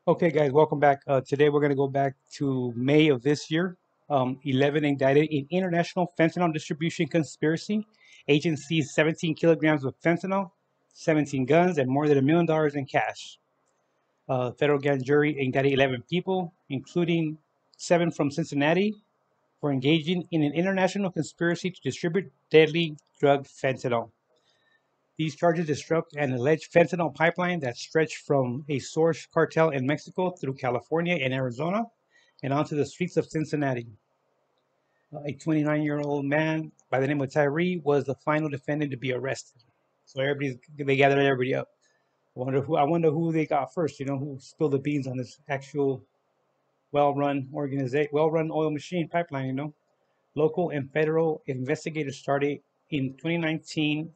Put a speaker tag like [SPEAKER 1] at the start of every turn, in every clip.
[SPEAKER 1] Okay, guys, welcome back. Today we're going to go back to May of this year. 11 indicted in international fentanyl distribution conspiracy. Agents seized 17 kilograms of fentanyl, 17 guns, and more than $1 million in cash. Federal grand jury indicted 11 people, including 7 from Cincinnati, for engaging in an international conspiracy to distribute deadly drug fentanyl. These charges disrupt an alleged fentanyl pipeline that stretched from a source cartel in Mexico through California and Arizona and onto the streets of Cincinnati. A 29-year-old man by the name of Tyree was the final defendant to be arrested. So they gathered everybody up. I wonder who they got first. Who spilled the beans on this actual well-run oil machine pipeline. Local and federal investigators started in 2019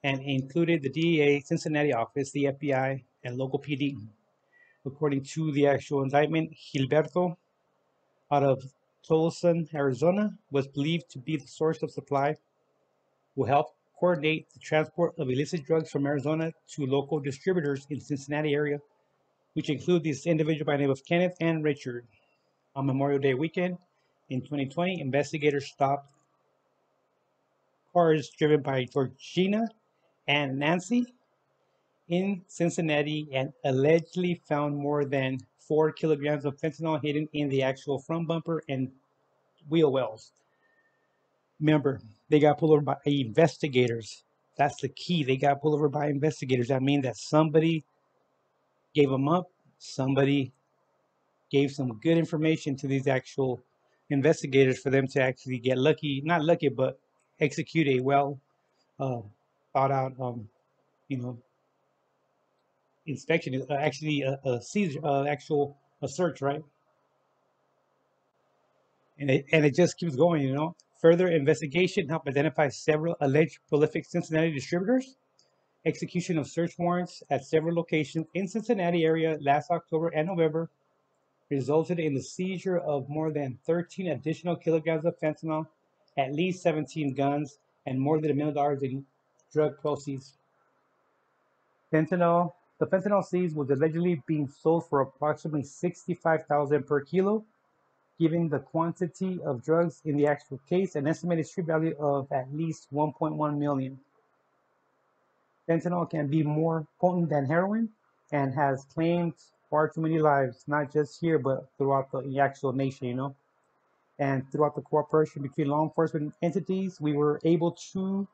[SPEAKER 1] and included the DEA, Cincinnati office, the FBI, and local PD. According to the actual indictment, Gilberto, out of Tucson, Arizona, was believed to be the source of supply, who helped coordinate the transport of illicit drugs from Arizona to local distributors in Cincinnati area, which include this individual by the name of Kenneth and Richard. On Memorial Day weekend in 2020, investigators stopped cars driven by Georgina and Nancy in Cincinnati and allegedly found more than 4 kilograms of fentanyl hidden in the actual front bumper and wheel wells. Remember, they got pulled over by investigators. That's the key. They got pulled over by investigators. That means that somebody gave them up. Somebody gave some good information to these actual investigators for them to actually get lucky, not lucky, but execute a well uh, thought out, you know, inspection. Actually a seizure, actual a search, right? And it just keeps going. Further investigation helped identify several alleged prolific Cincinnati distributors. Execution of search warrants at several locations in Cincinnati area last October and November resulted in the seizure of more than 13 additional kilograms of fentanyl, at least 17 guns, and more than $1 million in drug proceeds. The fentanyl seized was allegedly being sold for approximately 65,000 per kilo, giving the quantity of drugs in the actual case an estimated street value of at least 1.1 million. Fentanyl can be more potent than heroin and has claimed far too many lives, not just here, but throughout the actual nation. And throughout the cooperation between law enforcement entities, we were able to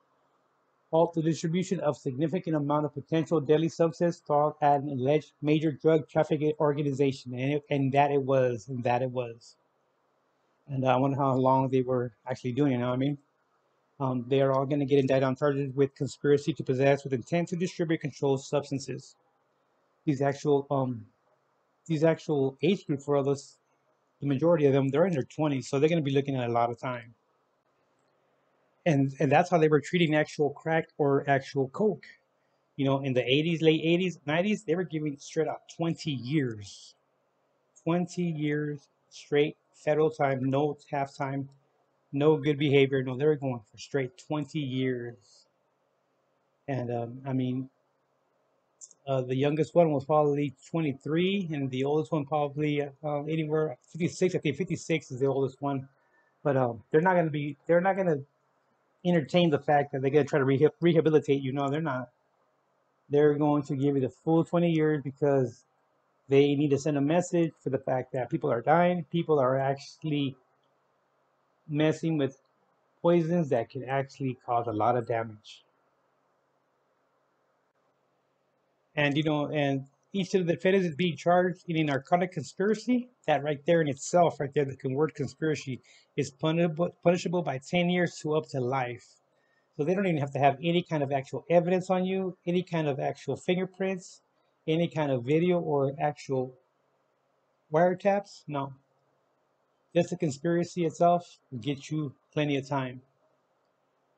[SPEAKER 1] halt the distribution of significant amount of potential deadly substance throughout an alleged major drug trafficking organization. And that it was, and that it was. And I wonder how long they were actually doing it, you know what I mean? They are all going to get indicted on charges with conspiracy to possess with intent to distribute controlled substances. These actual um these actual age group for others, the majority of them, they're in their 20s, so they're going to be looking at a lot of time. And that's how they were treating actual crack or actual coke. In the 80s, late 80s, 90s, they were giving straight out 20 years. 20 years straight federal time, no half time, no good behavior. No, they were going for straight 20 years. And I mean, the youngest one was probably 23, and the oldest one probably anywhere 56. I think 56 is the oldest one. But they're not gonna entertain the fact that they're gonna try to rehabilitate you. No, they're not. They're going to give you the full 20 years because they need to send a message for the fact that people are dying. People are actually messing with poisons that can actually cause a lot of damage. And each of the defendants is being charged in a narcotic conspiracy. That right there in itself, right there, the word conspiracy is punishable by 10 years to up to life. So they don't even have to have any kind of actual evidence on you, any kind of actual fingerprints, any kind of video or actual wiretaps. No, just the conspiracy itself will get you plenty of time.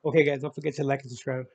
[SPEAKER 1] Okay, guys, don't forget to like and subscribe.